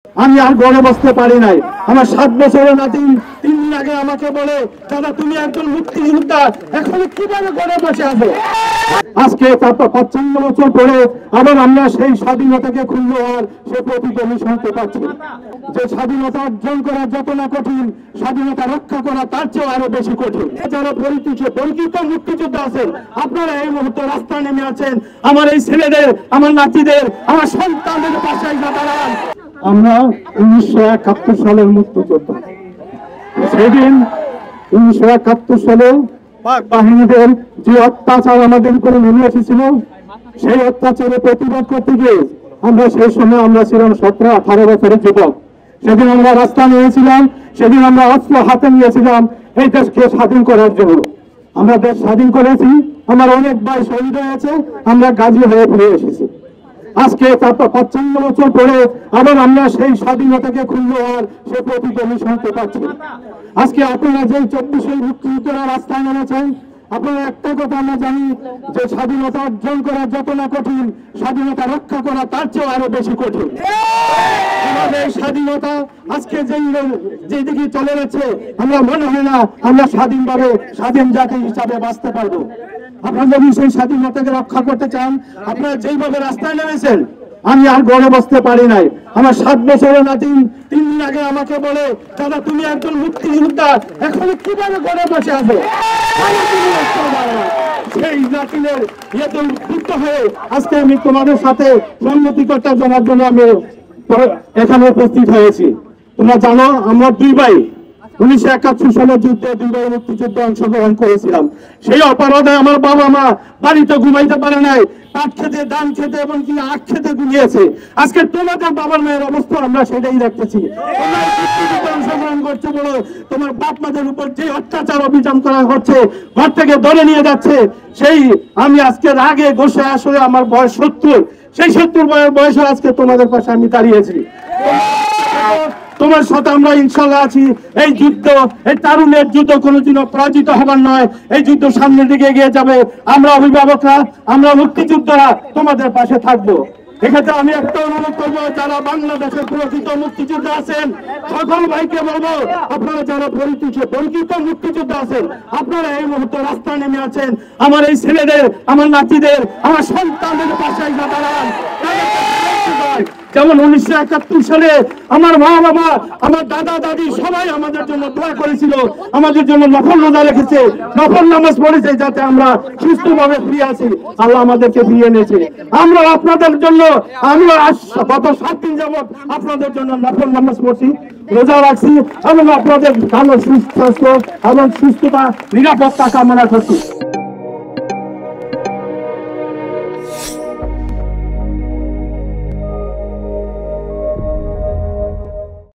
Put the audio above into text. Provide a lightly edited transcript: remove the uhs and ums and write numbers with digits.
আমি আর ঘরে বসতে পারি নাই। আমার 7 বছরের নাতি 3 দিন আগে আমাকে বলে, দাদা তুমি একজন মুক্তিযোদ্ধা, এখন কিভাবে ঘরে বসে আছো? আজকে 55 বছর পরে আবার আমরা সেই স্বাধীনতাকে খুললো আর সে প্রতিধ্বনি শুনতে পাচ্ছি যে স্বাধীনতা অর্জন করা যত না কঠিন, স্বাধীনতা রক্ষা করা তার চেয়ে আরো বেশি কঠিন। যারা পরিচিত মুক্তিযোদ্ধা আছেন, আপনারা এই মুহূর্তে রাস্তায় নেমে আছেন, আমার এই ছেলেদের, আমার নাতিদের, আমার সন্তানদের পাশে দাঁড়ান। আমরা 1971 সালের মুক্তিযোদ্ধা। সেদিন 1971 সালে পাক বাহিনীদের যে অত্যাচার আমাদের উপরে নেমে এসেছিল, সেই অত্যাচারে প্রতিবাদ করতে গিয়ে আমরা সেই সময় আমরা ছিলাম 17-18 বছরের যুবক। সেদিন আমরা রাস্তা নিয়েছিলাম, সেদিন আমরা অস্ত্র হাতে নিয়েছিলাম এই দেশকে স্বাধীন করার জন্য। আমরা দেশ স্বাধীন করেছি, আমার অনেক ভাই শহীদ হয়েছে, আমরা গাজী হয়ে ফিরে এসেছি। আজকে 55 বছর পরে আবার আমরা সেই স্বাধীনতাকে খুললো আর সে প্রতিধ্বনি শুনতে পাচ্ছি। আজকে আপনারা যে 24 মুক্তিযোদ্ধারা রাস্তায় নেমেছেন, আপনারা একটা কথা আমরা জানি যে স্বাধীনতা অর্জন করা যত না কঠিন, স্বাধীনতা রক্ষা করা তার চেয়ে আরো বেশি কঠিন। আমাদের স্বাধীনতা আজকে যে দিকে চলে যাচ্ছে, আমরা মনে হয় না আমরা স্বাধীনভাবে স্বাধীন জাতি হিসাবে বাঁচতে পারবো। আপনারা যদি সেই স্বাধীনতাকে রক্ষা করতে চান, আপনারা যেইভাবে রাস্তায় নেমেছেন, আমি আর ঘরে বসতে পারি নাই। আমার 7 বছরের নাতি 3 দিন আগে আমাকে বলে, দাদা তুমি একজন মুক্তিযোদ্ধা, এখন কিভাবে ঘরে বসে আছো? সেই নাতিদের ইয়েতে উদ্বুদ্ধ হয়ে আজকে আমি তোমাদের সাথে সম্মতিকর্তা জানার জন্য আমি এখানে উপস্থিত হয়েছি। তোমরা জানো আমরা 2 ভাই 1971 সালের যুদ্ধে 2 ভাই মুক্তিযুদ্ধে অংশগ্রহণ করেছিলাম। সেই অপরাধে আমার বাবা মা বাড়িতে ঘুমাইতে পারে নাই, পাট খেতে, ধান খেতে এবং কি আখ খেতে ঘুমিয়েছে। আজকে তোমাদের বাবার মায়ের অবস্থা আমরা সেটাই দেখতেছি। অংশগ্রহণ করছে বলে তোমার বাপ মাদের উপর যে অত্যাচার অভিযান করা হচ্ছে, ঘর থেকে ধরে নিয়ে যাচ্ছে, সেই আমি আজকে রাগে গোসে আসলে আমার বয়স 70, সেই 70 বয়সে আজকে তোমাদের পাশে আমি দাঁড়িয়েছি। তোমার সাথে আমরা ইনশাল্লাহ আছি। এই যুদ্ধ, এই তারুণের যুদ্ধ কোনোদিনও পরাজিত হবার নয়, এই যুদ্ধ সামনের দিকে এগিয়ে যাবে। আমরা অভিভাবকরা, আমরা মুক্তিযোদ্ধারা তোমাদের পাশে থাকবো। এক্ষেত্রে আমি একটা অনুরোধ করবো, যারা বাংলাদেশের প্রকৃত মুক্তিযোদ্ধা আছেন সকল ভাইকে বলবো, আপনারা যারা পরিচিত মুক্তিযোদ্ধা আছেন, আপনারা এই মুহূর্তে রাস্তায় নেমে আছেন, আমার এই ছেলেদের, আমার নাতিদের, আমার সন্তানদের পাশে দাঁড়ান। যেমন 1971 সালে আমার মা বাবা, আমার দাদা দাদি সবাই আমাদের জন্য দোয়া করেছিল, আমাদের জন্য নফল রোজা রেখেছে, নফল নামাজ পড়েছে, যাতে আমরা সুস্থভাবে ফিরে আসি। আল্লাহ আমাদেরকে ফিরিয়ে এনেছে। আমরা আপনাদের জন্য, আমরা গত 7 দিন যাবৎ আপনাদের জন্য নফল নামাজ পড়ছি, রোজা রাখছি এবং আপনাদের ভালো সুস্বাস্থ্য এবং সুস্থতা, নিরাপত্তা কামনা করছি।